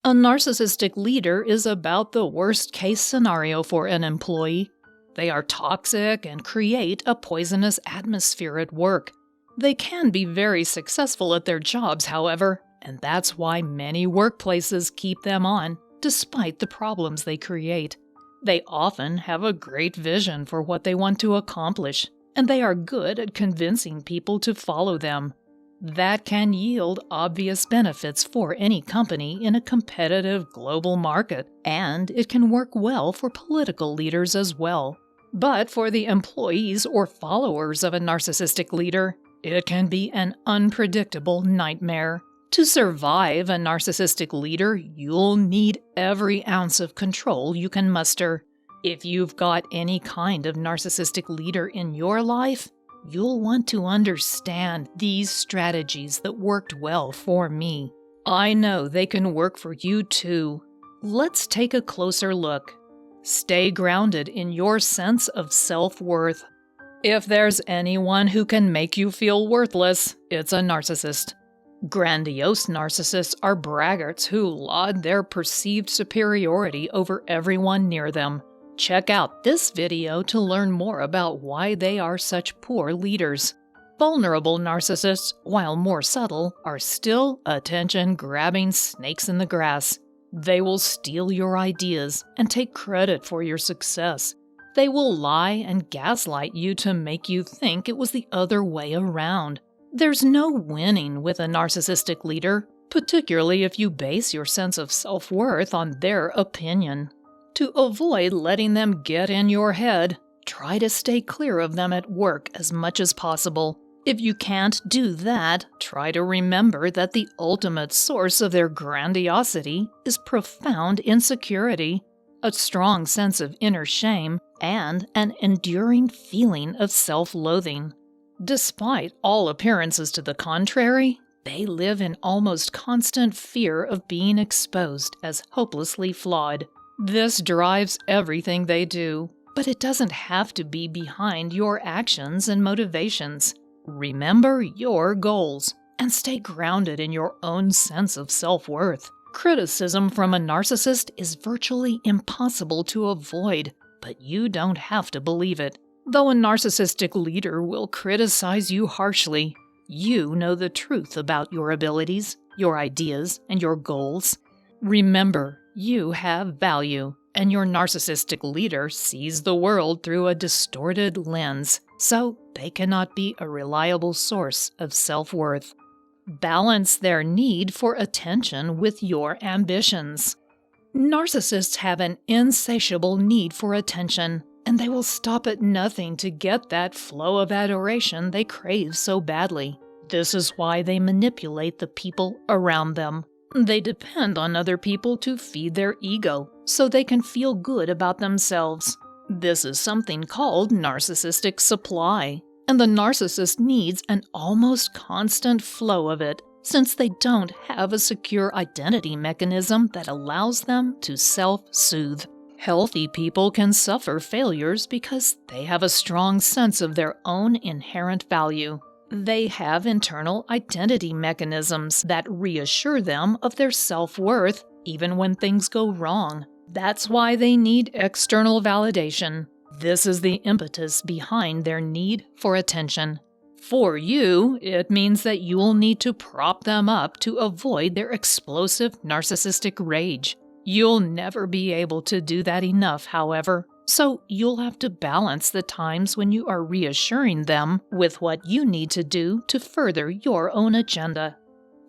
A narcissistic leader is about the worst-case scenario for an employee. They are toxic and create a poisonous atmosphere at work. They can be very successful at their jobs, however, and that's why many workplaces keep them on, despite the problems they create. They often have a great vision for what they want to accomplish, and they are good at convincing people to follow them. That can yield obvious benefits for any company in a competitive global market, and it can work well for political leaders as well. But for the employees or followers of a narcissistic leader, it can be an unpredictable nightmare. To survive a narcissistic leader, you'll need every ounce of control you can muster. If you've got any kind of narcissistic leader in your life, you'll want to understand these strategies that worked well for me. I know they can work for you too. Let's take a closer look. Stay grounded in your sense of self-worth. If there's anyone who can make you feel worthless, it's a narcissist. Grandiose narcissists are braggarts who laud their perceived superiority over everyone near them. Check out this video to learn more about why they are such poor leaders. Vulnerable narcissists, while more subtle, are still attention-grabbing snakes in the grass. They will steal your ideas and take credit for your success. They will lie and gaslight you to make you think it was the other way around. There's no winning with a narcissistic leader, particularly if you base your sense of self-worth on their opinion. To avoid letting them get in your head, try to stay clear of them at work as much as possible. If you can't do that, try to remember that the ultimate source of their grandiosity is profound insecurity, a strong sense of inner shame, and an enduring feeling of self-loathing. Despite all appearances to the contrary, they live in almost constant fear of being exposed as hopelessly flawed. This drives everything they do, but it doesn't have to be behind your actions and motivations. Remember your goals and stay grounded in your own sense of self-worth. Criticism from a narcissist is virtually impossible to avoid, but you don't have to believe it. Though a narcissistic leader will criticize you harshly, you know the truth about your abilities, your ideas, and your goals. Remember, you have value, and your narcissistic leader sees the world through a distorted lens, so they cannot be a reliable source of self-worth. Balance their need for attention with your ambitions. Narcissists have an insatiable need for attention, and they will stop at nothing to get that flow of adoration they crave so badly. This is why they manipulate the people around them. They depend on other people to feed their ego, so they can feel good about themselves. This is something called narcissistic supply, and the narcissist needs an almost constant flow of it, since they don't have a secure identity mechanism that allows them to self-soothe. Healthy people can suffer failures because they have a strong sense of their own inherent value. They have internal identity mechanisms that reassure them of their self-worth even when things go wrong. That's why they need external validation. This is the impetus behind their need for attention. For you, it means that you'll need to prop them up to avoid their explosive narcissistic rage. You'll never be able to do that enough, however. So you'll have to balance the times when you are reassuring them with what you need to do to further your own agenda.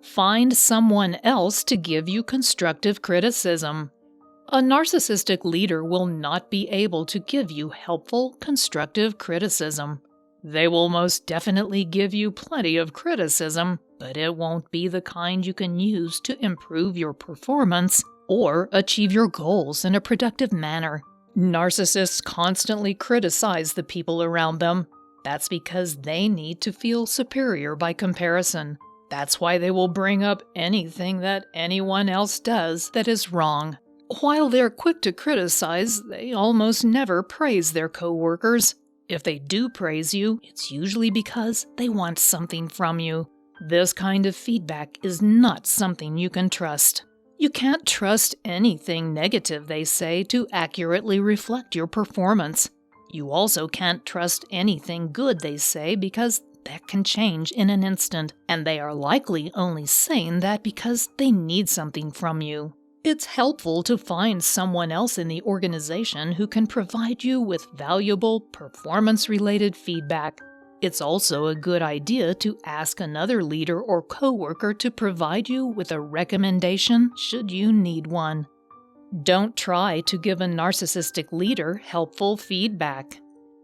Find someone else to give you constructive criticism. A narcissistic leader will not be able to give you helpful, constructive criticism. They will most definitely give you plenty of criticism, but it won't be the kind you can use to improve your performance or achieve your goals in a productive manner. Narcissists constantly criticize the people around them. That's because they need to feel superior by comparison. That's why they will bring up anything that anyone else does that is wrong. While they're quick to criticize, they almost never praise their coworkers. If they do praise you, it's usually because they want something from you. This kind of feedback is not something you can trust. You can't trust anything negative they say to accurately reflect your performance. You also can't trust anything good they say because that can change in an instant, and they are likely only saying that because they need something from you. It's helpful to find someone else in the organization who can provide you with valuable, performance-related feedback. It's also a good idea to ask another leader or coworker to provide you with a recommendation should you need one. Don't try to give a narcissistic leader helpful feedback.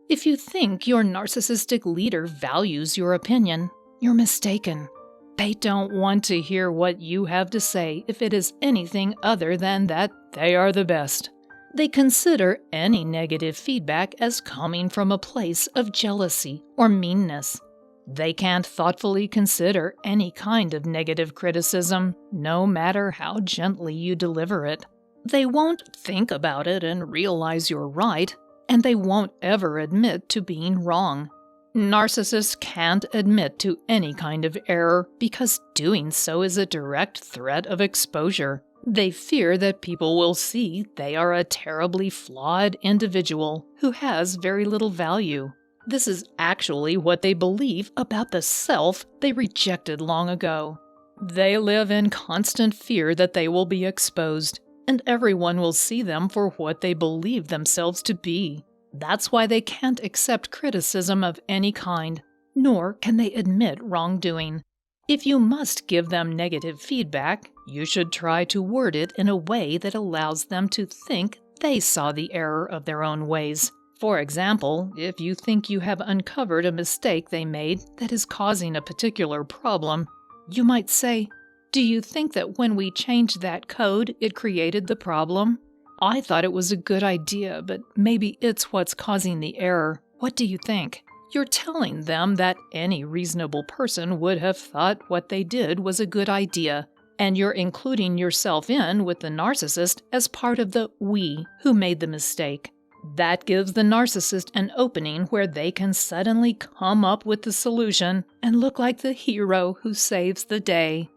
If you think your narcissistic leader values your opinion, you're mistaken. They don't want to hear what you have to say if it is anything other than that they are the best. They consider any negative feedback as coming from a place of jealousy or meanness. They can't thoughtfully consider any kind of negative criticism, no matter how gently you deliver it. They won't think about it and realize you're right, and they won't ever admit to being wrong. Narcissists can't admit to any kind of error because doing so is a direct threat of exposure. They fear that people will see they are a terribly flawed individual who has very little value. This is actually what they believe about the self they rejected long ago. They live in constant fear that they will be exposed, and everyone will see them for what they believe themselves to be. That's why they can't accept criticism of any kind, nor can they admit wrongdoing. If you must give them negative feedback, you should try to word it in a way that allows them to think they saw the error of their own ways. For example, if you think you have uncovered a mistake they made that is causing a particular problem, you might say, "Do you think that when we changed that code, it created the problem? I thought it was a good idea, but maybe it's what's causing the error. What do you think?" You're telling them that any reasonable person would have thought what they did was a good idea, and you're including yourself in with the narcissist as part of the "we" who made the mistake. That gives the narcissist an opening where they can suddenly come up with the solution and look like the hero who saves the day.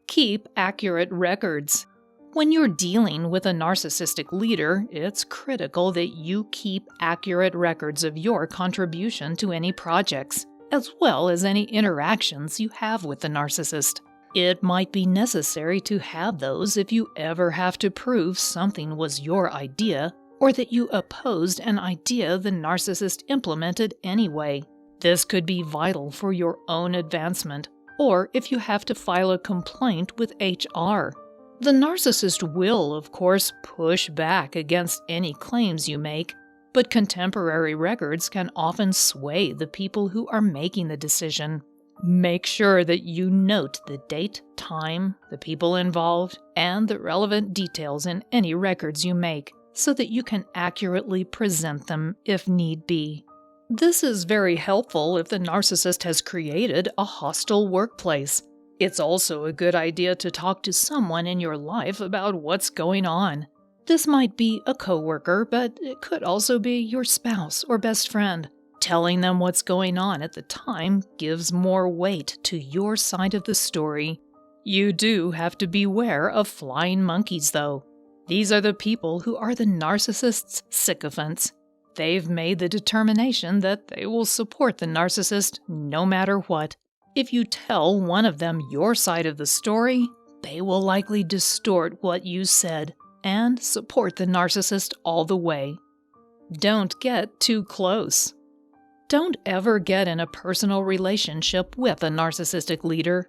Keep accurate records. When you're dealing with a narcissistic leader, it's critical that you keep accurate records of your contribution to any projects, as well as any interactions you have with the narcissist. It might be necessary to have those if you ever have to prove something was your idea, or that you opposed an idea the narcissist implemented anyway. This could be vital for your own advancement, or if you have to file a complaint with HR. The narcissist will, of course, push back against any claims you make, but contemporary records can often sway the people who are making the decision. Make sure that you note the date, time, the people involved, and the relevant details in any records you make, so that you can accurately present them if need be. This is very helpful if the narcissist has created a hostile workplace. It's also a good idea to talk to someone in your life about what's going on. This might be a coworker, but it could also be your spouse or best friend. Telling them what's going on at the time gives more weight to your side of the story. You do have to beware of flying monkeys, though. These are the people who are the narcissist's sycophants. They've made the determination that they will support the narcissist no matter what. If you tell one of them your side of the story, they will likely distort what you said and support the narcissist all the way. Don't get too close. Don't ever get in a personal relationship with a narcissistic leader.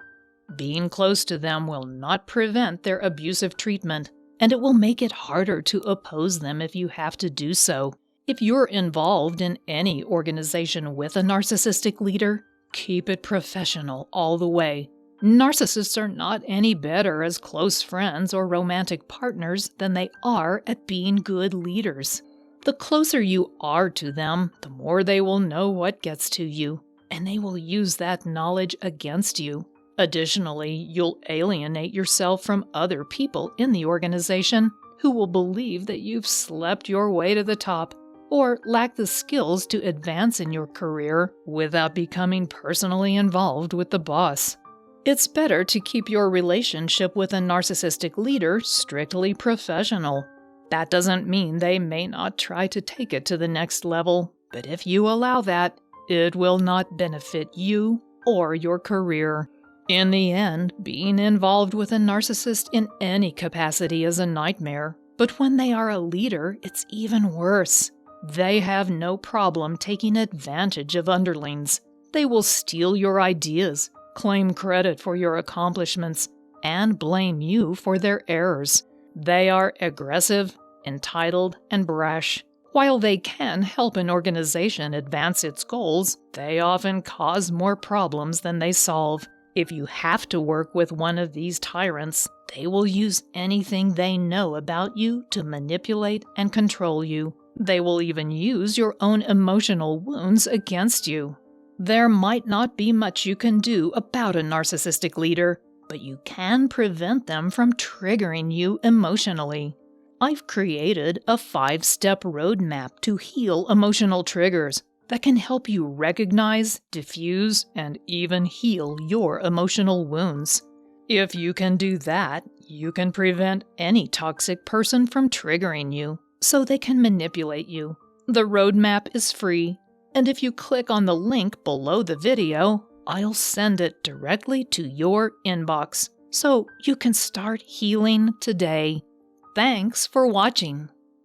Being close to them will not prevent their abusive treatment, and it will make it harder to oppose them if you have to do so. If you're involved in any organization with a narcissistic leader, keep it professional all the way. Narcissists are not any better as close friends or romantic partners than they are at being good leaders. The closer you are to them, the more they will know what gets to you, and they will use that knowledge against you. Additionally, you'll alienate yourself from other people in the organization who will believe that you've slept your way to the top or lack the skills to advance in your career without becoming personally involved with the boss. It's better to keep your relationship with a narcissistic leader strictly professional. That doesn't mean they may not try to take it to the next level, but if you allow that, it will not benefit you or your career. In the end, being involved with a narcissist in any capacity is a nightmare, but when they are a leader, it's even worse. They have no problem taking advantage of underlings. They will steal your ideas, claim credit for your accomplishments, and blame you for their errors. They are aggressive, entitled, and brash. While they can help an organization advance its goals, they often cause more problems than they solve. If you have to work with one of these tyrants, they will use anything they know about you to manipulate and control you. They will even use your own emotional wounds against you. There might not be much you can do about a narcissistic leader, but you can prevent them from triggering you emotionally. I've created a 5-step roadmap to heal emotional triggers that can help you recognize, diffuse, and even heal your emotional wounds. If you can do that, you can prevent any toxic person from triggering you, so they can manipulate you. The roadmap is free, and if you click on the link below the video, I'll send it directly to your inbox, so you can start healing today. Thanks for watching.